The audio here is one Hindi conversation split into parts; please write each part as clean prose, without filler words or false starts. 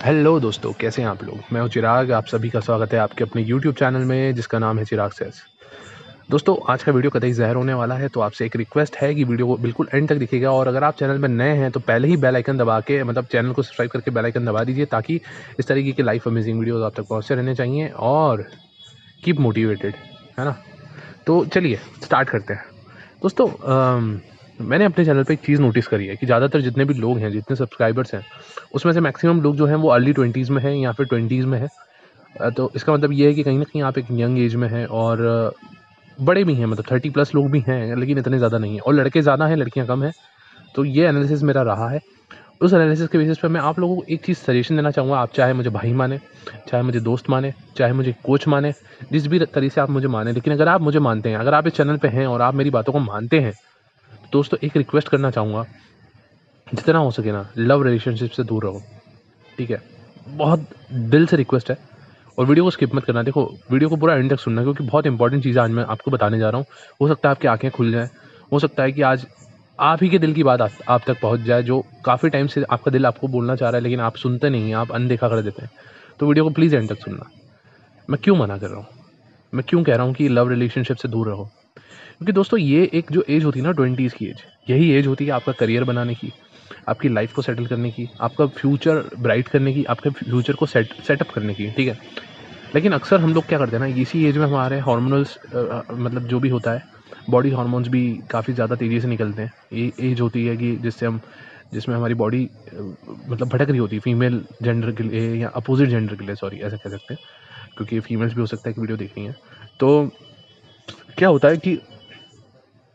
हेलो दोस्तों, कैसे हैं आप लोग? मैं हूँ चिराग, आप सभी का स्वागत है आपके अपने यूट्यूब चैनल में जिसका नाम है चिराग सेज। दोस्तों, आज का वीडियो कतई ज़हर होने वाला है, तो आपसे एक रिक्वेस्ट है कि वीडियो को बिल्कुल एंड तक देखिएगा और अगर आप चैनल में नए हैं तो पहले ही बेल आइकन दबा के मतलब चैनल को सब्सक्राइब करके बेल आइकन दबा दीजिए ताकि इस तरीके की लाइफ अमेजिंग वीडियोज़ आप तक पहुँचते रहने चाहिए और कीप मोटिवेटेड, है ना? तो चलिए स्टार्ट करते हैं। दोस्तों मैंने अपने चैनल पे एक चीज़ नोटिस करी है कि ज़्यादातर जितने भी लोग हैं, जितने सब्सक्राइबर्स हैं, उसमें से मैक्सिमम लोग जो हैं वो अर्ली 20s में हैं या फिर 20s में हैं। तो इसका मतलब ये है कि कहीं न कहीं आप एक यंग एज में हैं और बड़े भी हैं, मतलब 30 प्लस लोग भी हैं, लेकिन इतने ज़्यादा नहीं हैं और लड़के ज़्यादा हैं, लड़कियाँ कम हैं। तो ये एनालिसिस मेरा रहा है। उस एनालिसिस के बेसिस पे मैं आप लोगों को एक चीज़ सजेशन देना चाहूँगा, आप चाहे मुझे भाई मानें, चाहे मुझे दोस्त मानें, चाहे मुझे कोच मानें, जिस भी तरीके से आप मुझे मानें, लेकिन अगर आप मुझे मानते हैं, अगर आप इस चैनल पे हैं और आप मेरी बातों को मानते हैं, तो दोस्तों एक रिक्वेस्ट करना चाहूँगा, जितना हो सके ना लव रिलेशनशिप से दूर रहो, ठीक है? बहुत दिल से रिक्वेस्ट है और वीडियो को स्किप मत करना। देखो, वीडियो को पूरा एंड तक सुनना क्योंकि बहुत इंपॉर्टेंट चीज़ें आज मैं आपको बताने जा रहा हूँ। हो सकता है आपकी आँखें खुल जाएँ, हो सकता है कि आज आप ही के दिल की बात आप तक पहुँच जाए, जो काफ़ी टाइम से आपका दिल आपको बोलना चाह रहा है, लेकिन आप सुनते नहीं हैं, आप अनदेखा कर देते हैं। तो वीडियो को प्लीज़ एंड तक सुनना। मैं क्यों मना कर रहा हूँ? मैं क्यों कह रहा हूँ कि लव रिलेशनशिप से दूर रहो? क्योंकि दोस्तों ये एक जो एज होती है ना 20s की एज, यही एज होती है आपका करियर बनाने की, आपकी लाइफ को सेटल करने की, आपका फ्यूचर ब्राइट करने की, आपके फ्यूचर को सेटअप करने की, ठीक है? लेकिन अक्सर हम लोग क्या करते हैं ना, इसी एज में हमारे हार्मोनल्स मतलब जो भी होता है, बॉडी हार्मोन्स भी काफ़ी ज़्यादा तेज़ी से निकलते हैं। ये एज होती है कि जिसमें हमारी बॉडी मतलब भटक रही होती है फीमेल जेंडर के लिए या अपोजिट जेंडर के लिए, सॉरी ऐसा कह सकते हैं, क्योंकि फीमेल्स भी हो सकता है कि वीडियो देख रही हैं। तो क्या होता है कि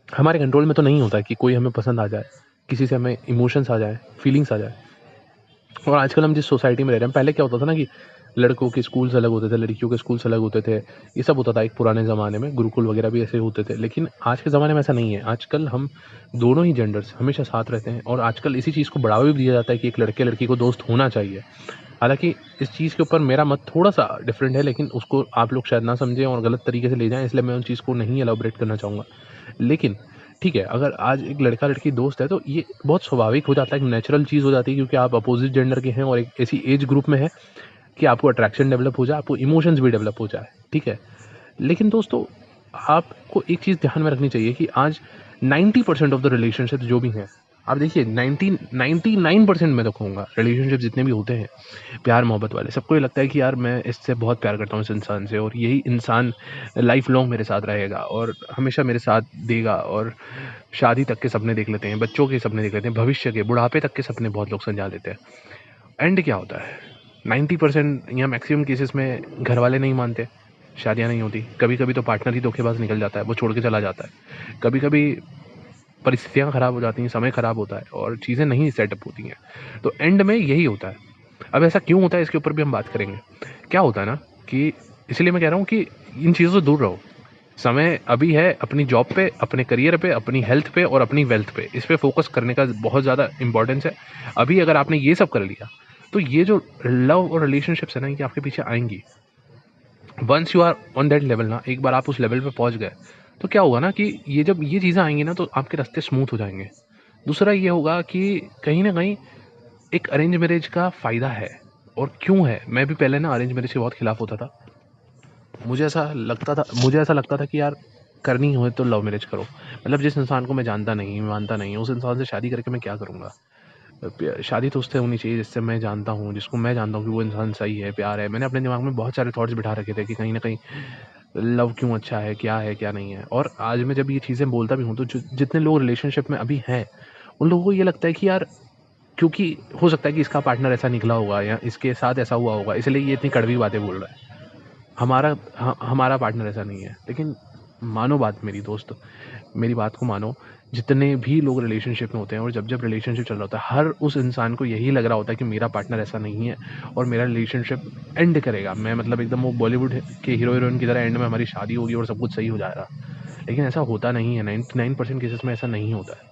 हमारे कंट्रोल में तो नहीं होता है कि कोई हमें पसंद आ जाए, किसी से हमें इमोशंस आ जाए, फीलिंग्स आ जाए। और आजकल हम जिस सोसाइटी में रह रहे हैं, पहले क्या होता था ना कि लड़कों के स्कूल्स अलग होते थे, लड़कियों के स्कूल्स अलग होते थे। ये सब होता था एक पुराने ज़माने में, गुरुकुल वगैरह भी ऐसे होते थे। लेकिन आज के ज़माने में ऐसा नहीं है। आजकल हम दोनों ही जेंडर्स हमेशा साथ रहते हैं और आजकल इसी चीज़ को बढ़ावा भी दिया जाता है कि एक लड़के-लड़की को दोस्त होना चाहिए। हालाँकि इस चीज़ के ऊपर मेरा मत थोड़ा-सा डिफरेंट है, लेकिन उसको आप लोग शायद ना समझें और गलत तरीके से ले जाएँ, इसलिए मैं उन चीज़ को नहीं एलैबोरेट करना चाहूँगा। लेकिन ठीक है, अगर आज एक लड़का-लड़की दोस्त है, तो ये बहुत स्वाभाविक हो जाता है, एक नेचुरल चीज़ हो जाती है क्योंकि आप अपोज़िट जेंडर के हैं और एक ऐसी एज ग्रुप में हैं कि आपको अट्रैक्शन डेवलप हो जाए, आपको इमोशंस भी डेवलप हो जाए, ठीक है? लेकिन दोस्तों, आपको एक चीज़ ध्यान में रखनी चाहिए कि आज 90% ऑफ द रिलेशनशिप्स जो भी हैं, आप देखिए 99% मैं तो कहूँगा रिलेशनशिप जितने भी होते हैं, प्यार मोहब्बत वाले, सबको ये लगता है कि यार मैं इससे बहुत प्यार करता हूँ इस इंसान से और यही इंसान लाइफ लॉन्ग मेरे साथ रहेगा और हमेशा मेरे साथ देगा और शादी तक के सपने देख लेते हैं, बच्चों के सपने देख लेते हैं, भविष्य के, बुढ़ापे तक के सपने बहुत लोग संजा लेते हैं। एंड क्या होता है? 90% या मैक्सिमम केसेस में घर वाले नहीं मानते, शादियाँ नहीं होती। कभी-कभी तो पार्टनर ही धोखेबाज निकल जाता है, वो छोड़ के चला जाता है। कभी-कभी परिस्थितियाँ खराब हो जाती हैं, समय खराब होता है और चीज़ें नहीं सेटअप होती हैं। तो एंड में यही होता है। अब ऐसा क्यों होता है इसके ऊपर भी हम बात करेंगे। क्या होता है ना कि इसलिए मैं कह रहा हूँ कि इन चीज़ों से दूर रहो। समय अभी है अपनी जॉब पे, अपने करियर पे, अपनी हेल्थ पे और अपनी वेल्थ पे, इस पे फोकस करने का बहुत ज़्यादा इंपॉर्टेंस है। अभी अगर आपने ये सब कर लिया, तो ये जो लव और रिलेशनशिप्स है ना, ये आपके पीछे आएँगी। Once you are on that level ना, एक बार आप उस लेवल पे पहुँच गए, तो क्या होगा ना कि ये जब ये चीज़ें आएँगी ना, तो आपके रास्ते स्मूथ हो जाएँगे। दूसरा ये होगा कि कहीं न कहीं एक अरेंज मैरेज का फ़ायदा है और क्यों है, मैं भी पहले ना अरेंज मैरेज के बहुत खिलाफ होता था। मुझे ऐसा लगता था कि यार करनी हो तो लव मैरेज करो। मतलब जिस इंसान को मैं जानता नहीं, मानता नहीं, उस इंसान से शादी करके मैं क्या करूँगा? शादी तो उससे होनी चाहिए जिससे मैं जानता हूँ, जिसको मैं जानता हूँ कि वो इंसान सही है, प्यार है। मैंने अपने दिमाग में बहुत सारे थॉट्स बिठा रखे थे कि कहीं न कहीं लव क्यों अच्छा है, क्या नहीं है। और आज मैं जब ये चीज़ें बोलता भी हूँ, तो जितने लोग रिलेशनशिप में अभी हैं, उन लोगों को ये लगता है कि यार क्योंकि हो सकता है कि इसका पार्टनर ऐसा निकला होगा या इसके साथ ऐसा हुआ होगा, इसलिए ये इतनी कड़वी बातें बोल रहा है। हमारा पार्टनर ऐसा नहीं है। लेकिन मानो बात मेरी दोस्त, मेरी बात को मानो, जितने भी लोग रिलेशनशिप में होते हैं और जब रिलेशनशिप चल रहा होता है, हर उस इंसान को यही लग रहा होता है कि मेरा पार्टनर ऐसा नहीं है और मेरा रिलेशनशिप एंड करेगा। मैं मतलब एकदम वो बॉलीवुड के हीरो हीरोइन की तरह एंड में हमारी शादी होगी और सब कुछ सही हो जाएगा। लेकिन ऐसा होता नहीं है, 99% केसेस में ऐसा नहीं होता है।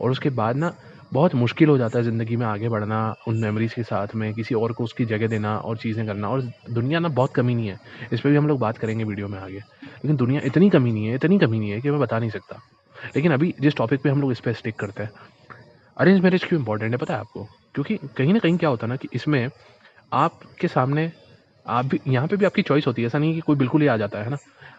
और उसके बाद ना बहुत मुश्किल हो जाता है ज़िंदगी में आगे बढ़ना, उन मेमोरीज़ के साथ में किसी और को उसकी जगह देना और चीज़ें करना। और दुनिया ना बहुत कमीनी है, इस पे भी हम लोग बात करेंगे वीडियो में आगे। लेकिन दुनिया इतनी कमीनी है कि मैं बता नहीं सकता। लेकिन अभी जिस टॉपिक पे हम लोग इस पे स्टिक करते हैं, अरेंज मैरिज क्यों इंपॉर्टेंट है पता है आपको? क्योंकि कहीं न कहीं क्या होता है ना कि इसमें आपके सामने आप भी यहाँ पे भी आपकी चॉइस होती है, ऐसा नहीं कि कोई बिल्कुल ही आ जाता है ना।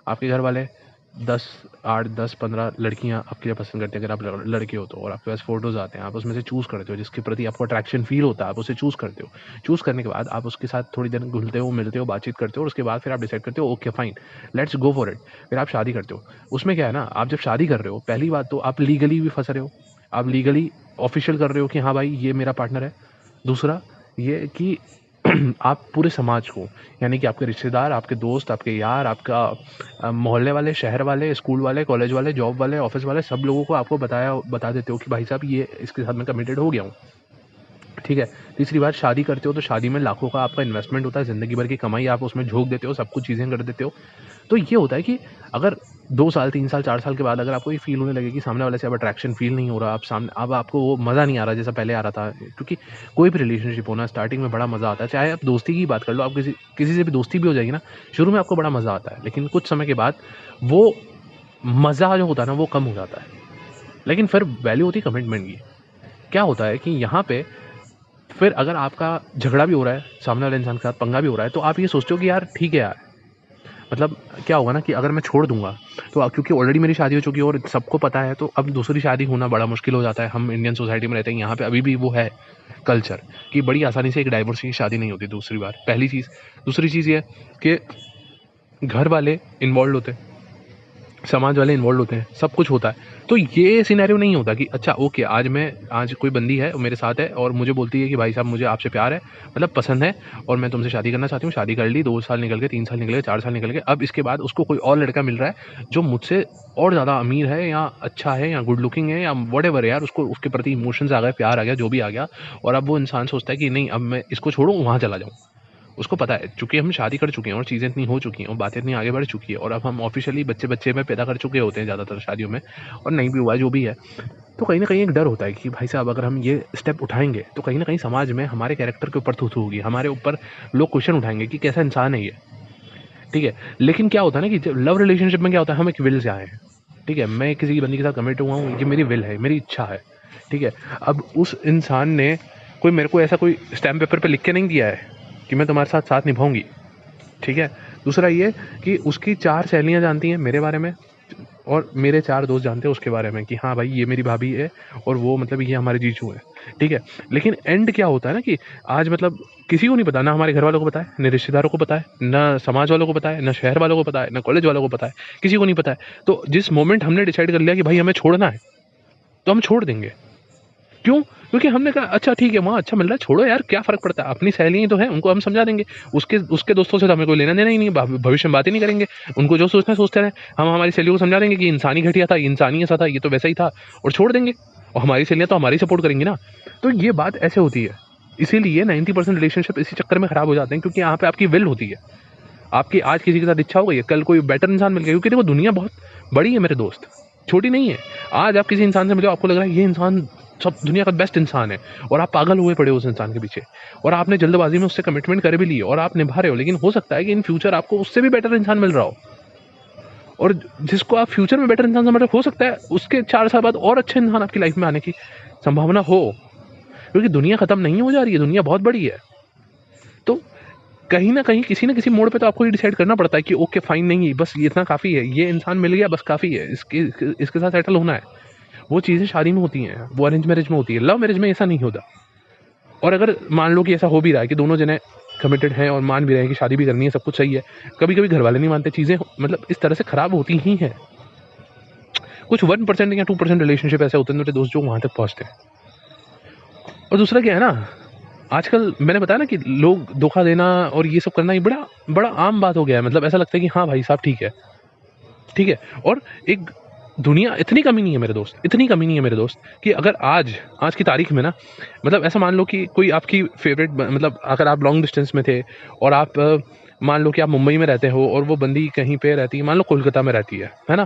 आपके घर वाले 8, 10, 15 लड़कियाँ आपके लिए पसंद करते हैं अगर आप लड़के हो तो, और आपके पास फ़ोटोज़ आते हैं, आप उसमें से चूज़ करते हो जिसके प्रति आपको अट्रैक्शन फ़ील होता है, आप उसे चूज़ करते हो। चूज़ करने के बाद आप उसके साथ थोड़ी देर घुलते हो, मिलते हो, बातचीत करते हो, और उसके बाद फिर आप डिसाइड करते हो okay fine, let's go for it. फिर आप शादी करते हो। उसमें क्या है ना, आप जब शादी कर रहे हो, पहली बात तो आप लीगली भी फँस रहे हो, आप लीगली ऑफ़िशियल कर रहे हो कि हाँ भाई ये मेरा पार्टनर है। दूसरा ये कि आप पूरे समाज को, यानी कि आपके रिश्तेदार, आपके दोस्त, आपके यार, आपका मोहल्ले वाले, शहर वाले, स्कूल वाले, कॉलेज वाले, जॉब वाले, ऑफिस वाले, सब लोगों को आपको बता देते हो कि भाई साहब ये इसके साथ मैं कमिटेड हो गया हूँ। ठीक है। तीसरी बात, शादी करते हो तो शादी में लाखों का आपका इन्वेस्टमेंट होता है, ज़िंदगी भर की कमाई आप उसमें झोंक देते हो, सब कुछ चीज़ें कर देते हो। तो ये होता है कि अगर 2 साल, 3 साल, 4 साल के बाद अगर आपको ये फ़ील होने लगे कि सामने वाले से अब अट्रैक्शन फ़ील नहीं हो रहा, अब आपको वो मज़ा नहीं आ रहा जैसा पहले आ रहा था, क्योंकि कोई भी रिलेशनशिप हो ना, स्टार्टिंग में बड़ा मज़ा आता है। चाहे आप दोस्ती की बात कर लो, आप किसी किसी से भी दोस्ती भी हो जाएगी ना, शुरू में आपको बड़ा मज़ा आता है, लेकिन कुछ समय के बाद वो मज़ा जो होता है ना, वो कम हो जाता है। लेकिन फिर वैल्यू होती है कमिटमेंट की। क्या होता है कि यहाँ पे फिर अगर आपका झगड़ा भी हो रहा है, सामने वाले इंसान के साथ पंगा भी हो रहा है, तो आप ये सोचते हो कि यार ठीक है यार, मतलब क्या होगा ना कि अगर मैं छोड़ दूँगा, तो क्योंकि ऑलरेडी मेरी शादी हो चुकी है और सबको पता है, तो अब दूसरी शादी होना बड़ा मुश्किल हो जाता है। हम इंडियन सोसाइटी में रहते हैं, यहाँ पे अभी भी वो है कल्चर कि बड़ी आसानी से एक डाइवोर्स की शादी नहीं होती दूसरी बार, पहली चीज़। दूसरी चीज़ ये कि घर वाले इन्वॉल्व होते हैं, समाज वाले इन्वॉल्व होते हैं, सब कुछ होता है। तो ये सिनेरियो नहीं होता कि अच्छा ओके, आज कोई बंदी है मेरे साथ है और मुझे बोलती है कि भाई साहब मुझे आपसे प्यार है, मतलब पसंद है, और मैं तुमसे शादी करना चाहती हूँ। शादी कर ली, 2 साल निकल गए, 3 साल निकल गए, 4 साल निकल गए, अब इसके बाद उसको कोई और लड़का मिल रहा है जो मुझसे और ज़्यादा अमीर है या अच्छा है या गुड लुकिंग है या व्हाटएवर है यार, उसको उसके प्रति इमोशंस आ गए, प्यार आ गया, जो भी आ गया, और अब वो इंसान सोचता है कि नहीं अब मैं इसको छोड़ूँ, वहाँ चला जाऊँ। उसको पता है चूंकि हम शादी कर चुके हैं और चीज़ें इतनी हो चुकी हैं और बातें इतनी आगे बढ़ चुकी है, और अब हम ऑफिशियली बच्चे बच्चे में पैदा कर चुके होते हैं ज़्यादातर शादियों में, और नहीं भी हुआ जो भी है, तो कहीं ना कहीं एक डर होता है कि भाई साहब अगर हम ये स्टेप उठाएंगे तो कहीं ना कहीं समाज में हमारे कैरेक्टर के ऊपर थू थू होगी, हमारे ऊपर लोग क्वेश्चन उठाएंगे कि कैसा इंसान है ये। ठीक है। लेकिन क्या होता है ना कि लव रिलेशनशिप में क्या होता है, हम एक विल से आए हैं। ठीक है, मैं किसी बंदी के साथ कमिट हुआ हूँ, ये मेरी विल है, मेरी इच्छा है। ठीक है। अब उस इंसान ने कोई मेरे को ऐसा कोई स्टैम्प पेपर पे लिख के नहीं दिया है कि मैं तुम्हारे साथ साथ निभाऊंगी। ठीक है। दूसरा ये कि उसकी 4 सहेलियाँ जानती हैं मेरे बारे में, और मेरे 4 दोस्त जानते हैं उसके बारे में कि हाँ भाई ये मेरी भाभी है और वो मतलब ये हमारे जीजू हैं। ठीक है। लेकिन एंड क्या होता है ना कि आज मतलब किसी को नहीं पता, ना हमारे घर वालों को पता है, ना रिश्तेदारों को पता है, ना समाज वालों को पता है, ना शहर वालों को पता है, ना कॉलेज वालों को पता है, किसी को नहीं पता है। तो जिस मोमेंट हमने डिसाइड कर लिया कि भाई हमें छोड़ना है, तो हम छोड़ देंगे। क्यों? क्योंकि हमने कहा अच्छा ठीक है, वहाँ अच्छा मिल रहा है, छोड़ो यार क्या फ़र्क पड़ता है, अपनी सहेलियाँ ही तो हैं, उनको हम समझा देंगे। उसके उसके दोस्तों से तो हमें कोई लेना देना ही नहीं है, भविष्य में बात ही नहीं करेंगे। उनको जो सोचना है सोचते रहें। हम हमारी सहेलियों को समझा देंगे कि इंसान ही घटिया था, इंसान ही ऐसा था, ये तो वैसा ही था, और छोड़ देंगे। और हमारी सहेलियाँ तो हमारी सपोर्ट करेंगी ना। तो ये बात ऐसे होती है। इसीलिए 90% रिलेशनशिप इसी चक्कर में खराब हो जाते हैं, क्योंकि यहाँ पे आपकी विल होती है। आपकी आज किसी के साथ इच्छा हो गई है, कल कोई बेटर इंसान मिल गया, क्योंकि देखो दुनिया बहुत बड़ी है मेरे दोस्त, छोटी नहीं है। आज आप किसी इंसान से मिले, आपको लग रहा है ये इंसान सब दुनिया का बेस्ट इंसान है, और आप पागल हुए पड़े हो उस इंसान के पीछे, और आपने जल्दबाजी में उससे कमिटमेंट कर भी ली और आप निभा रहे हो, लेकिन हो सकता है कि इन फ्यूचर आपको उससे भी बेटर इंसान मिल रहा हो, और जिसको आप फ्यूचर में बेटर इंसान समझ रहे हो सकता है उसके 4 साल बाद और अच्छे इंसान आपकी लाइफ में आने की संभावना हो, क्योंकि दुनिया खत्म नहीं हो जा रही है, दुनिया बहुत बड़ी है। तो कहीं ना कहीं किसी ना किसी मोड़ पे तो आपको ये डिसाइड करना पड़ता है कि ओके फाइन, नहीं बस ये इतना काफ़ी है, ये इंसान मिल गया बस काफ़ी है, इसके साथ सेटल होना है। वो चीज़ें शादी में होती हैं, वो अरेंज मैरिज में होती है, लव मैरिज में ऐसा नहीं होता। और अगर मान लो कि ऐसा हो भी रहा है कि दोनों जने कमिटेड हैं और मान भी रहे हैं कि शादी भी करनी है, सब कुछ सही है, कभी कभी घर वाले नहीं मानते, चीज़ें मतलब इस तरह से खराब होती ही हैं। कुछ 1% या 2% रिलेशनशिप ऐसे होते हैं मेरे दोस्त जो वहाँ तक पहुँचते हैं। और दूसरा क्या है ना, आजकल मैंने बताया ना कि लोग धोखा देना और ये सब करना ये बड़ा बड़ा आम बात हो गया है। मतलब ऐसा लगता है कि हाँ भाई साहब ठीक है, ठीक है। और एक दुनिया इतनी कमी नहीं है मेरे दोस्त, इतनी कमी नहीं है मेरे दोस्त, कि अगर आज आज की तारीख में ना, मतलब ऐसा मान लो कि कोई आपकी फेवरेट, मतलब अगर आप लॉन्ग डिस्टेंस में थे और आप मान लो कि आप मुंबई में रहते हो और वो बंदी कहीं पे रहती है, मान लो कोलकाता में रहती है ना।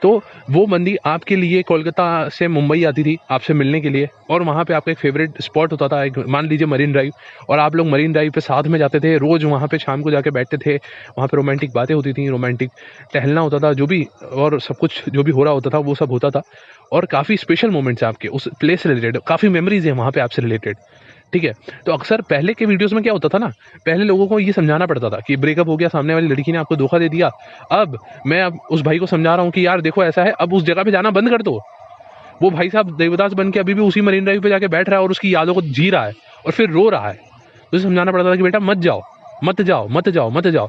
तो वो बंदी आपके लिए कोलकाता से मुंबई आती थी आपसे मिलने के लिए, और वहाँ पे आपका एक फेवरेट स्पॉट होता था, एक मान लीजिए मरीन ड्राइव, और आप लोग मरीन ड्राइव पे साथ में जाते थे, रोज़ वहाँ पे शाम को जाके बैठते थे, वहाँ पे रोमांटिक बातें होती थी, रोमांटिक टहलना होता था, जो भी और सब कुछ जो भी हो रहा होता था वो सब होता था, और काफ़ी स्पेशल मोमेंट्स हैं आपके उस प्लेस से रिलेटेड, काफ़ी मेमोरीज हैं वहाँ पे आपसे रिलेटेड। ठीक है। तो अक्सर पहले के वीडियोस में क्या होता था ना, पहले लोगों को ये समझाना पड़ता था कि ब्रेकअप हो गया, सामने वाली लड़की ने आपको धोखा दे दिया। अब मैं उस भाई को समझा रहा हूँ कि यार देखो ऐसा है, अब उस जगह पे जाना बंद कर दो। वो भाई साहब देवदास बन के अभी भी उसी मरीन ड्राइव पे जाके बैठ रहा है और उसकी यादों को जी रहा है और फिर रो रहा है। तो उसे समझाना पड़ता था कि बेटा मत जाओ, मत जाओ, मत जाओ, मत जाओ।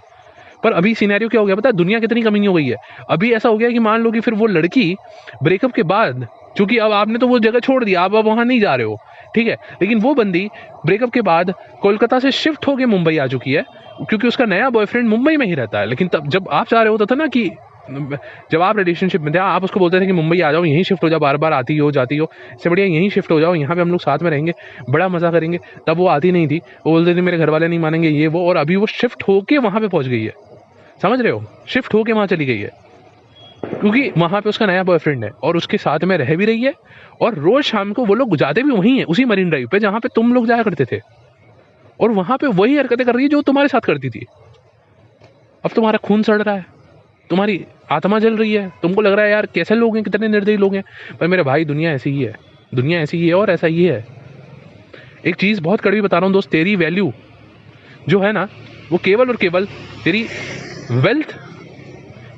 पर अभी सिनेरियो क्या हो गया पता है, दुनिया कितनी कमीनी हो गई है। अभी ऐसा हो गया कि मान लो कि फिर वो लड़की ब्रेकअप के बाद, चूंकि अब आपने तो वो जगह छोड़ दिया, आप अब वहां नहीं जा रहे हो, ठीक है, लेकिन वो बंदी ब्रेकअप के बाद कोलकाता से शिफ्ट होकर मुंबई आ चुकी है, क्योंकि उसका नया बॉयफ्रेंड मुंबई में ही रहता है। लेकिन तब जब आप चाह रहे होता था ना कि जब आप रिलेशनशिप में थे, आप उसको बोलते थे कि मुंबई आ जाओ, यहीं शिफ्ट हो जाओ, बार बार आती हो जाती हो, इससे बढ़िया यहीं शिफ्ट हो जाओ, यहाँ पे हम लोग साथ में रहेंगे, बड़ा मजा करेंगे। तब वो आती नहीं थी, वो बोलते थे मेरे घर वाले नहीं मानेंगे ये वो, और अभी वो शिफ्ट होके वहां पे पहुंच गई है। समझ रहे हो, शिफ्ट होके वहां चली गई है, क्योंकि वहां पे उसका नया बॉयफ्रेंड है और उसके साथ में रह भी रही है। और रोज शाम को वो लोग जाते भी वहीं है, उसी मरीन ड्राइव पे जहां पे तुम लोग जाया करते थे, और वहां पे वही हरकतें कर रही है जो तुम्हारे साथ करती थी। अब तुम्हारा खून सड़ रहा है, तुम्हारी आत्मा जल रही है, तुमको लग रहा है यार कैसे लोग हैं, कितने निर्दयी लोग हैं। पर मेरे भाई दुनिया ऐसी ही है, दुनिया ऐसी ही है और ऐसा ही है। एक चीज बहुत कड़वी बता रहा हूँ दोस्त, तेरी वैल्यू जो है ना, वो केवल और केवल तेरी वेल्थ,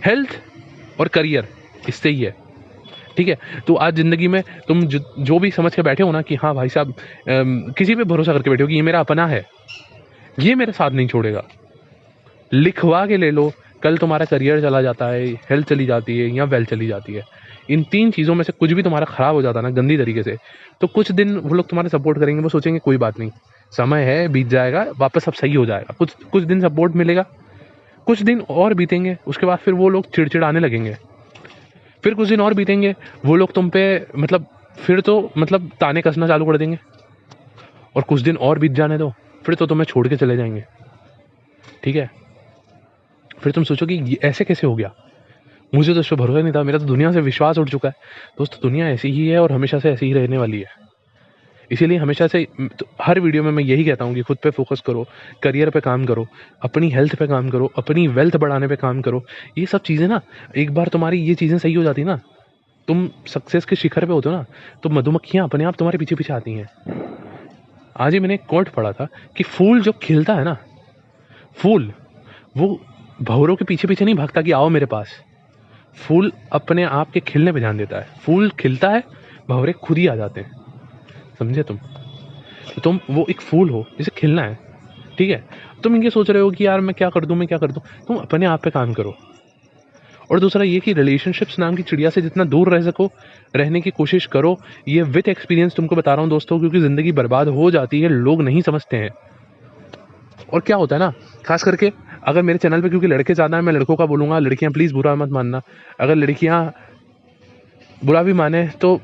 हेल्थ और करियर, इससे ही है। ठीक है। तो आज जिंदगी में तुम जो भी समझ के बैठे हो ना कि हाँ भाई साहब, किसी पे भरोसा करके बैठे हो कि ये मेरा अपना है, ये मेरे साथ नहीं छोड़ेगा, लिखवा के ले लो। कल तुम्हारा करियर चला जाता है, हेल्थ चली जाती है या वेल्थ चली जाती है, इन तीन चीज़ों में से कुछ भी तुम्हारा खराब हो जाता है ना गंदी तरीके से, तो कुछ दिन वो लोग तुम्हारे सपोर्ट करेंगे, वो सोचेंगे कोई बात नहीं, समय है, बीत जाएगा, वापस सब सही हो जाएगा। कुछ कुछ दिन सपोर्ट मिलेगा, कुछ दिन और बीतेंगे, उसके बाद फिर वो लोग चिड़चिड़ाने लगेंगे। फिर कुछ दिन और बीतेंगे, वो लोग तुम पे मतलब फिर तो मतलब ताने कसना चालू कर देंगे, और कुछ दिन और बीत जाने दो, फिर तो तुम्हें छोड़ के चले जाएंगे। ठीक है। फिर तुम सोचो कि ये ऐसे कैसे हो गया, मुझे तो इस पर भरोसा नहीं था, मेरा तो दुनिया से विश्वास उठ चुका है। दोस्तों दुनिया ऐसी ही है और हमेशा से ऐसी ही रहने वाली है। इसीलिए हमेशा से तो हर वीडियो में मैं यही कहता हूँ कि खुद पे फोकस करो, करियर पे काम करो, अपनी हेल्थ पे काम करो, अपनी वेल्थ बढ़ाने पे काम करो। ये सब चीज़ें ना, एक बार तुम्हारी ये चीज़ें सही हो जाती ना, तुम सक्सेस के शिखर पे होते हो ना, तो मधुमक्खियाँ अपने आप तुम्हारे पीछे पीछे आती हैं। आज ही मैंने एक कोट पढ़ा था कि फूल जो खिलता है ना, फूल वो भंवरों के पीछे पीछे नहीं भागता कि आओ मेरे पास, फूल अपने आप के खिलने पे ध्यान देता है। फूल खिलता है, भंवरे खुद ही आ जाते हैं। समझे तुम? तो तुम वो एक फूल हो जिसे खिलना है, ठीक है। तुम ये सोच रहे हो कि यार मैं क्या कर दूं, मैं क्या कर दूं, तुम अपने आप पे काम करो। और दूसरा ये कि रिलेशनशिप्स नाम की चिड़िया से जितना दूर रह सको, रहने की कोशिश करो। ये विद एक्सपीरियंस तुमको बता रहा हूँ दोस्तों, क्योंकि ज़िंदगी बर्बाद हो जाती है, लोग नहीं समझते हैं। और क्या होता है ना, खास करके अगर मेरे चैनल पे क्योंकि लड़के ज़्यादा हैं, मैं लड़कों का बोलूँगा, लड़कियाँ प्लीज़ बुरा मत मानना। अगर लड़कियाँ बुरा भी माने तो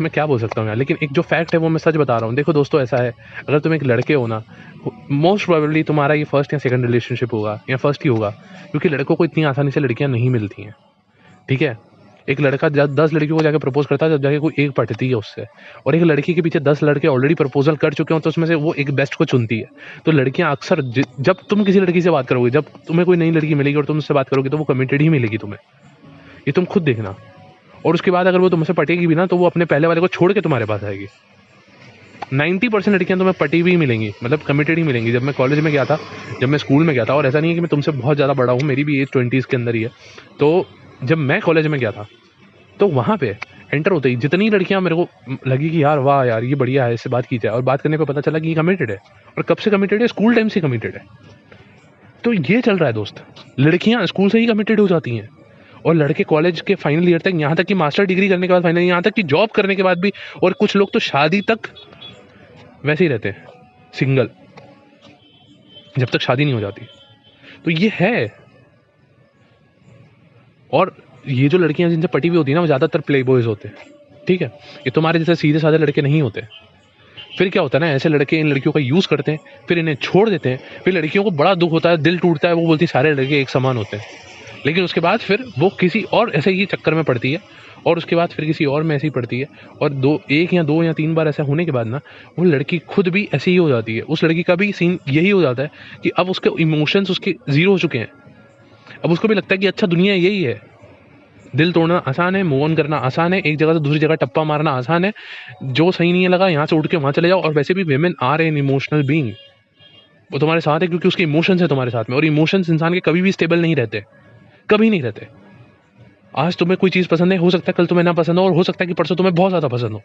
मैं क्या बोल सकता हूँ यार, लेकिन एक जो फैक्ट है वो मैं सच बता रहा हूँ। देखो दोस्तों ऐसा है, अगर तुम एक लड़के हो ना, मोस्ट प्रोबेबली तुम्हारा ये फर्स्ट या सेकंड रिलेशनशिप होगा या फर्स्ट ही होगा, क्योंकि लड़कों को इतनी आसानी से लड़कियां नहीं मिलती हैं। ठीक है। एक लड़का जब 10 लड़कियों को जाके प्रपोज करता है, जब जाके कोई एक पटती है उससे, और एक लड़की के पीछे 10 लड़के ऑलरेडी प्रपोजल कर चुके हो, तो उसमें से वो एक बेस्ट को चुनती है। तो लड़कियां अक्सर जब तुम किसी लड़की से बात करोगे, जब तुम्हें कोई नई लड़की मिलेगी और तुम उससे बात करोगे, तो वो कमिटेड ही मिलेगी तुम्हें, ये तुम खुद देखना। और उसके बाद अगर वो तुमसे पटेगी भी ना, तो वो अपने पहले वाले को छोड़ के तुम्हारे पास आएगी। 90% लड़कियां तुम्हें पटी हुई मिलेंगी, मतलब कमिटेड ही मिलेंगी। जब मैं कॉलेज में गया था, जब मैं स्कूल में गया था, और ऐसा नहीं है कि मैं तुमसे बहुत ज़्यादा बड़ा हूँ, मेरी भी एज 20s के अंदर ही है, तो जब मैं कॉलेज में गया था, तो वहाँ पे एंटर होते ही जितनी लड़कियां मेरे को लगी कि यार वाह यार ये बढ़िया है, इससे बात की जाए, और बात करने पे पता चला कि ये कमिटेड है। और कब से कमिटेड है? स्कूल टाइम से कमिटेड है। तो ये चल रहा है दोस्त, लड़कियां स्कूल से ही कमिटेड हो जाती हैं, और लड़के कॉलेज के फाइनल ईयर तक, यहाँ तक कि मास्टर डिग्री करने के बाद फाइनल, यहाँ तक कि जॉब करने के बाद भी, और कुछ लोग तो शादी तक वैसे ही रहते हैं, सिंगल, जब तक शादी नहीं हो जाती। तो ये है। और ये जो लड़कियां जिनसे पटी हुई होती है ना, वो ज़्यादातर प्ले बॉयज होते हैं। ठीक है। ये तुम्हारे जैसे सीधे साधे लड़के नहीं होते। फिर क्या होता है ना, ऐसे लड़के इन लड़कियों का यूज़ करते हैं, फिर इन्हें छोड़ देते हैं, फिर लड़कियों को बड़ा दुख होता है, दिल टूटता है, वो बोलती है सारे लड़के एक समान होते हैं। लेकिन उसके बाद फिर वो किसी और ऐसे ही चक्कर में पड़ती है, और उसके बाद फिर किसी और में ऐसी ही पड़ती है, और एक या दो या तीन बार ऐसा होने के बाद ना, वो लड़की खुद भी ऐसी ही हो जाती है। उस लड़की का भी सीन यही हो जाता है कि अब उसके इमोशंस उसके जीरो हो चुके हैं। अब उसको भी लगता है कि अच्छा दुनिया यही है, दिल तोड़ना आसान है, मूव ऑन करना आसान है, एक जगह से दूसरी जगह टप्पा मारना आसान है, जो सही नहीं लगा यहाँ से उठ के वहाँ चले जाओ। और वैसे भी women are an emotional being, वो तुम्हारे साथ है क्योंकि उसके इमोशंस है तुम्हारे साथ में, और इमोशंस इंसान के कभी भी स्टेबल नहीं रहते, कभी नहीं रहते। आज तुम्हें कोई चीज़ पसंद है, हो सकता है कल तुम्हें ना पसंद हो, और हो सकता है कि परसों तुम्हें बहुत ज़्यादा पसंद हो।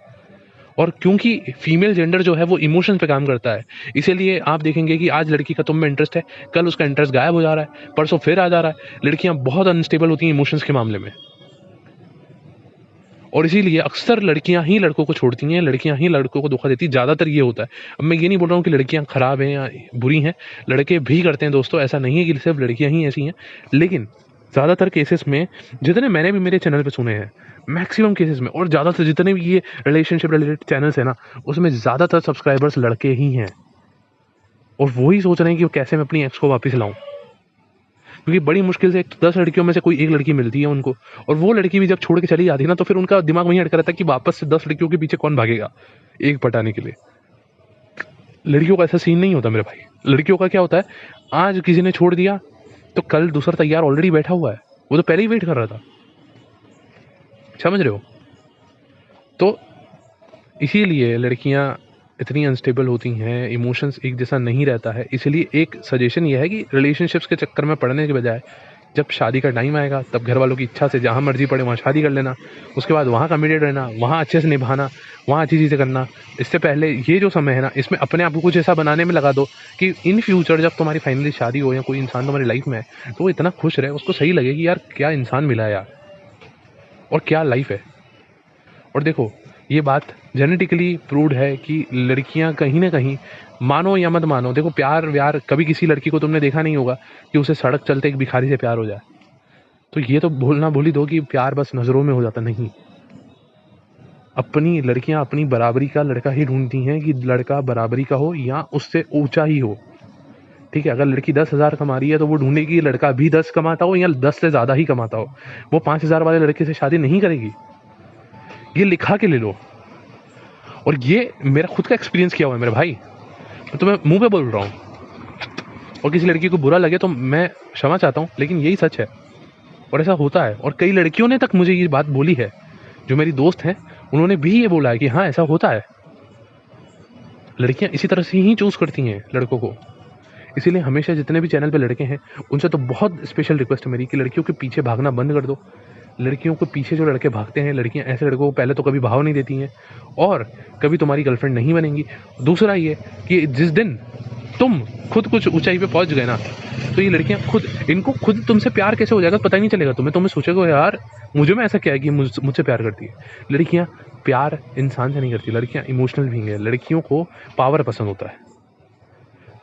और क्योंकि फीमेल जेंडर जो है वो इमोशन पे काम करता है, इसीलिए आप देखेंगे कि आज लड़की का तुम में इंटरेस्ट है, कल उसका इंटरेस्ट गायब हो जा रहा है, परसों फिर आ जा रहा है। लड़कियां बहुत अनस्टेबल होती हैं इमोशंस के मामले में, और इसीलिए अक्सर लड़कियां ही लड़कों को छोड़ती हैं, लड़कियां ही लड़कों को धोखा देती हैं, ज़्यादातर ये होता है। अब मैं ये नहीं बोल रहा हूँ कि लड़कियां खराब हैं या बुरी हैं, लड़के भी करते हैं दोस्तों, ऐसा नहीं है कि सिर्फ लड़कियां ही ऐसी हैं। लेकिन ज़्यादातर केसेस में, जितने मैंने भी मेरे चैनल पे सुने हैं, मैक्सिमम केसेस में, और ज़्यादातर जितने भी ये रिलेशनशिप रिलेटेड चैनल्स हैं ना, उसमें ज़्यादातर सब्सक्राइबर्स लड़के ही हैं, और वही सोच रहे हैं कि कैसे मैं अपनी एक्स को वापस लाऊं। क्योंकि बड़ी मुश्किल से 10 लड़कियों में से कोई एक लड़की मिलती है उनको, और वो लड़की भी जब छोड़ के चली जाती है ना, तो फिर उनका दिमाग वहीं अटका रहता है कि वापस से 10 लड़कियों के पीछे कौन भागेगा एक पटाने के लिए। लड़कियों का ऐसा सीन नहीं होता मेरे भाई। लड़कियों का क्या होता है, आज किसी ने छोड़ दिया तो कल दूसरा तैयार ऑलरेडी बैठा हुआ है, वो तो पहले ही वेट कर रहा था, समझ रहे हो। तो इसीलिए लड़कियां इतनी अनस्टेबल होती हैं, इमोशंस एक जैसा नहीं रहता है। इसलिए एक सजेशन ये है कि रिलेशनशिप्स के चक्कर में पड़ने के बजाय, जब शादी का टाइम आएगा तब घर वालों की इच्छा से जहाँ मर्जी पड़े वहाँ शादी कर लेना, उसके बाद वहाँ कमिटेड रहना, वहाँ अच्छे से निभाना, वहाँ अच्छी चीज़ें करना। इससे पहले ये जो समय है ना, इसमें अपने आप को कुछ ऐसा बनाने में लगा दो कि इन फ्यूचर जब तुम्हारी फाइनली शादी हो या कोई इंसान तुम्हारी लाइफ में है, तो वो इतना खुश रहे, उसको सही लगे कि यार क्या इंसान मिला है यार, और क्या लाइफ है। और देखो, ये बात जेनेटिकली प्रूव्ड है कि लड़कियां कहीं ना कहीं, मानो या मत मानो, देखो प्यार व्यार, कभी किसी लड़की को तुमने देखा नहीं होगा कि उसे सड़क चलते एक भिखारी से प्यार हो जाए। तो ये तो भूलना भूल ही दो कि प्यार बस नज़रों में हो जाता नहीं। अपनी लड़कियां अपनी बराबरी का लड़का ही ढूंढती हैं, कि लड़का बराबरी का हो या उससे ऊंचा ही हो। ठीक है, अगर लड़की 10,000 कमा रही है तो वो ढूंढेगी लड़का भी 10 कमाता हो या 10 से ज़्यादा ही कमाता हो। वो 5,000 वाले लड़के से शादी नहीं करेगी, ये लिखा के ले लो। और ये मेरा खुद का एक्सपीरियंस किया हुआ है मेरे भाई, तो मैं मुंह पे बोल रहा हूँ। और किसी लड़की को बुरा लगे तो मैं क्षमा चाहता हूँ, लेकिन यही सच है, और ऐसा होता है। और कई लड़कियों ने तक मुझे ये बात बोली है, जो मेरी दोस्त हैं, उन्होंने भी ये बोला है कि हाँ ऐसा होता है, लड़कियां इसी तरह से ही चूज करती हैं लड़कों को। इसीलिए हमेशा जितने भी चैनल पे लड़के हैं, उनसे तो बहुत स्पेशल रिक्वेस्ट है मेरी कि लड़कियों के पीछे भागना बंद कर दो। लड़कियों के पीछे जो लड़के भागते हैं, लड़कियां ऐसे लड़कों को पहले तो कभी भाव नहीं देती हैं, और कभी तुम्हारी गर्लफ्रेंड नहीं बनेंगी। दूसरा ये कि जिस दिन तुम खुद कुछ ऊंचाई पे पहुंच गए ना, तो ये लड़कियां खुद, इनको खुद तुमसे प्यार कैसे हो जाएगा पता ही नहीं चलेगा तुम्हें सोचोगे यार मुझे में ऐसा क्या है कि मुझसे प्यार करती है। लड़कियां प्यार इंसान से नहीं करती, लड़कियां इमोशनल भी हैं। लड़कियों को पावर पसंद होता है।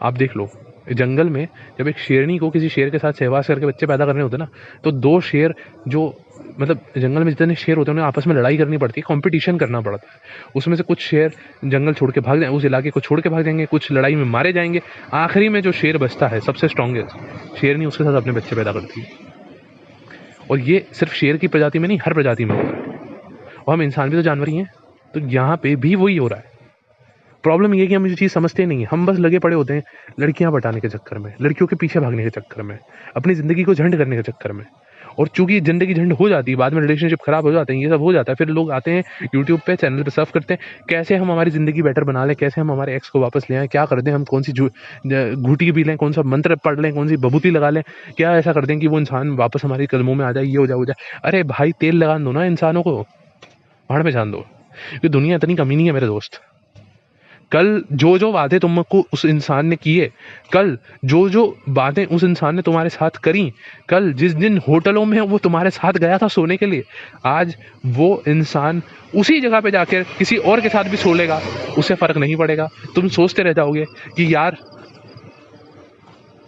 आप देख लो, जंगल में जब एक शेरनी को किसी शेर के साथ सहवास करके बच्चे पैदा करने होते हैं ना, तो दो शेर जो, मतलब जंगल में जितने शेर होते हैं उन्हें आपस में लड़ाई करनी पड़ती है, कंपटीशन करना पड़ता है। उसमें से कुछ शेर जंगल छोड़ के भाग जाएंगे, उस इलाके को छोड़ के भाग जाएंगे, कुछ लड़ाई में मारे जाएंगे। आखिरी में जो शेर बचता है सबसे स्ट्रॉन्गेस्ट, शेरनी उसके साथ अपने बच्चे पैदा करती है। और ये सिर्फ शेर की प्रजाति में नहीं, हर प्रजाति में होता है। और हम इंसान भी तो जानवर ही हैं, तो यहाँ पे भी वही हो रहा है। प्रॉब्लम ये है कि हम ये चीज़ समझते नहीं, हम बस लगे पड़े होते हैं लड़कियां पटाने के चक्कर में, लड़कियों के पीछे भागने के चक्कर में, अपनी ज़िंदगी को झंड करने के चक्कर में। और चूंकि ज़िंदगी झंड हो जाती है, बाद में रिलेशनशिप खराब हो जाते हैं, ये सब हो जाता है, फिर लोग आते हैं यूट्यूब पे चैनल पे सर्फ करते हैं कैसे हम हमारी ज़िंदगी बेटर बना लें, कैसे हम हमारे एक्स को वापस ले आएँ, क्या कर दें हम, कौन सी घूटी पी लें, कौन सा मंत्र पढ़ लें, कौन सी बबूती लगा लें, क्या ऐसा कर दें कि वो इंसान वापस हमारे कदमों में आ जाए, ये हो जाए। अरे भाई तेल लगा दो ना इंसानों को, भाड़ में जान दो। ये दुनिया इतनी कमी नहीं है मेरे दोस्त। कल जो जो वादे तुमको उस इंसान ने किए, कल जो जो बातें उस इंसान ने तुम्हारे साथ करी, कल जिस दिन होटलों में वो तुम्हारे साथ गया था सोने के लिए, आज वो इंसान उसी जगह पे जाकर किसी और के साथ भी सो लेगा, उससे फर्क नहीं पड़ेगा। तुम सोचते रह जाओगे कि यार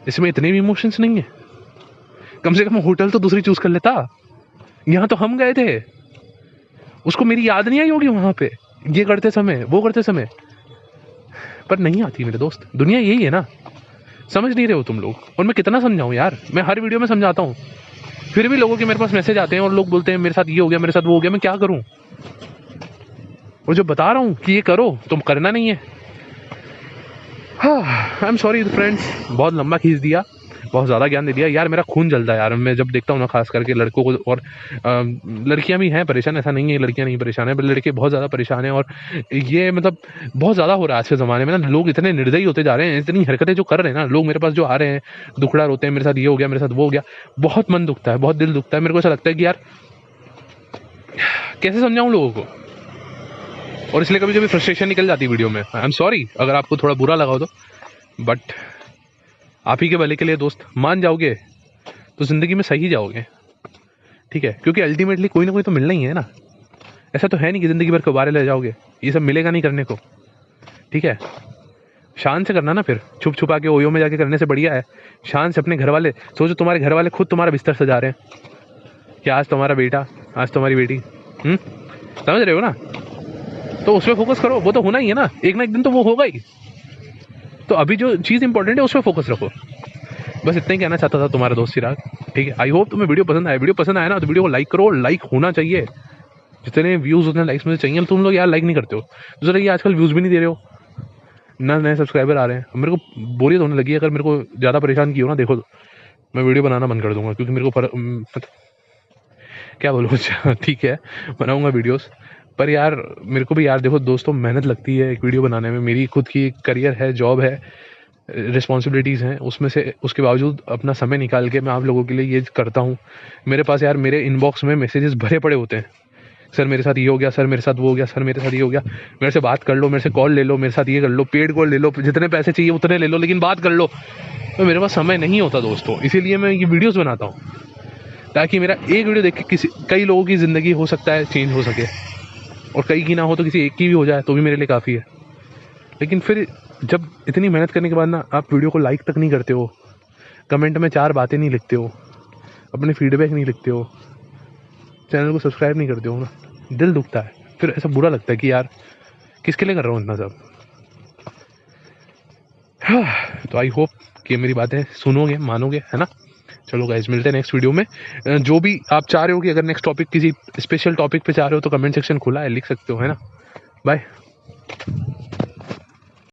इसमें इतने भी इमोशंस नहीं है, कम से कम होटल तो दूसरी चूज कर लेता, यहाँ तो हम गए थे, उसको मेरी याद नहीं आई होगी वहां पे ये करते समय, वो करते समय। पर नहीं आती मेरे दोस्त, दुनिया यही है ना, समझ नहीं रहे हो तुम लोग। और मैं कितना समझाऊं यार, मैं हर वीडियो में समझाता हूँ, फिर भी लोगों के मेरे पास मैसेज आते हैं और लोग बोलते हैं मेरे साथ ये हो गया, मेरे साथ वो हो गया, मैं क्या करूं। और जो बता रहा हूं कि ये करो, तुम करना नहीं है। हाँ, आई एम सॉरी फ्रेंड्स, बहुत लंबा खींच दिया, बहुत ज़्यादा ज्ञान दे दिया यार। मेरा खून जलता है यार मैं जब देखता हूँ ना, खास करके लड़कों को। और लड़कियां भी हैं परेशान, ऐसा नहीं है लड़कियां नहीं परेशान है, पर लड़के बहुत ज़्यादा परेशान हैं। और ये मतलब बहुत ज़्यादा हो रहा है आज के ज़माने में ना। लोग इतने निर्दयी होते जा रहे हैं, इतनी हरकतें जो कर रहे हैं ना लोग, मेरे पास जो आ रहे हैं दुखड़ा रोते हैं, मेरे साथ ये हो गया, मेरे साथ वो हो गया, बहुत मन दुखता है, बहुत दिल दुखता है। मेरे को ऐसा लगता है कि यार कैसे समझाऊं लोगों को, और इसलिए कभी कभी फ्रस्ट्रेशन निकल जाती है वीडियो में। आई एम सॉरी अगर आपको थोड़ा बुरा लगा हो तो, बट आप ही के भले के लिए दोस्त, मान जाओगे तो ज़िंदगी में सही जाओगे, ठीक है? क्योंकि अल्टीमेटली कोई ना कोई तो मिलना ही है ना। ऐसा तो है नहीं कि ज़िंदगी भर कबारे ले जाओगे, ये सब मिलेगा नहीं करने को, ठीक है? शान से करना ना, फिर छुप छुपा के ओयो में जाके करने से बढ़िया है शान से अपने घर वाले। सोचो तुम्हारे घर वाले खुद तुम्हारा बिस्तर सजा रहे हैं कि आज तुम्हारा बेटा, आज तुम्हारी बेटी, समझ रहे हो ना? तो उसमें फोकस करो, वो तो होना ही है ना, एक दिन तो वो होगा ही। तो अभी जो चीज़ इंपॉर्टेंट है उसमें फोकस रखो। बस इतना ही कहना चाहता था तुम्हारा दोस्त चिराग, ठीक है? आई होप तुम्हें वीडियो पसंद आया। वीडियो पसंद आया ना तो वीडियो को लाइक करो, लाइक होना चाहिए। जितने व्यूज़ उतने लाइक्स मुझे चाहिए, तुम लोग यार लाइक नहीं करते हो। दूसरा ये आजकल व्यूज़ भी नहीं दे रहे हो, ना नए सब्सक्राइबर आ रहे हैं। मेरे को बोरियत होने लगी है, अगर मेरे को ज़्यादा परेशान किया हो ना देखो तो मैं वीडियो बनाना बंद कर दूंगा, क्योंकि मेरे को क्या बोलूँ ठीक है बनाऊंगा वीडियोस, पर यार मेरे को भी यार देखो दोस्तों मेहनत लगती है एक वीडियो बनाने में। मेरी खुद की करियर है, जॉब है, रिस्पॉन्सिबिलिटीज़ हैं, उसमें से उसके बावजूद अपना समय निकाल के मैं आप लोगों के लिए ये करता हूँ। मेरे पास यार मेरे इनबॉक्स में मैसेजेस भरे पड़े होते हैं, सर मेरे साथ ये हो गया, सर मेरे साथ वो हो गया, सर मेरे साथ ये हो गया, मेरे से बात कर लो, मेरे से कॉल ले लो, मेरे साथ ये कर लो, पेड कॉल ले लो, जितने पैसे चाहिए उतने ले लो, लेकिन बात कर लो। तो मेरे पास समय नहीं होता दोस्तों, इसीलिए मैं ये वीडियोज़ बनाता हूँ, ताकि मेरा एक वीडियो देख के कई लोगों की ज़िंदगी हो सकता है चेंज हो सके, और कई की ना हो तो किसी एक की भी हो जाए तो भी मेरे लिए काफ़ी है। लेकिन फिर जब इतनी मेहनत करने के बाद ना आप वीडियो को लाइक तक नहीं करते हो, कमेंट में 4 बातें नहीं लिखते हो, अपने फीडबैक नहीं लिखते हो, चैनल को सब्सक्राइब नहीं करते हो ना, दिल दुखता है। फिर ऐसा बुरा लगता है कि यार किसके लिए कर रहा हूँ इतना सब। तो आई होप कि मेरी बातें सुनोगे, मानोगे, है ना? चलो गाइस मिलते हैं नेक्स्ट वीडियो में। जो भी आप चाह रहे हो कि अगर नेक्स्ट टॉपिक किसी स्पेशल टॉपिक पे चाह रहे हो तो कमेंट सेक्शन खुला है, लिख सकते हो, है ना? बाय।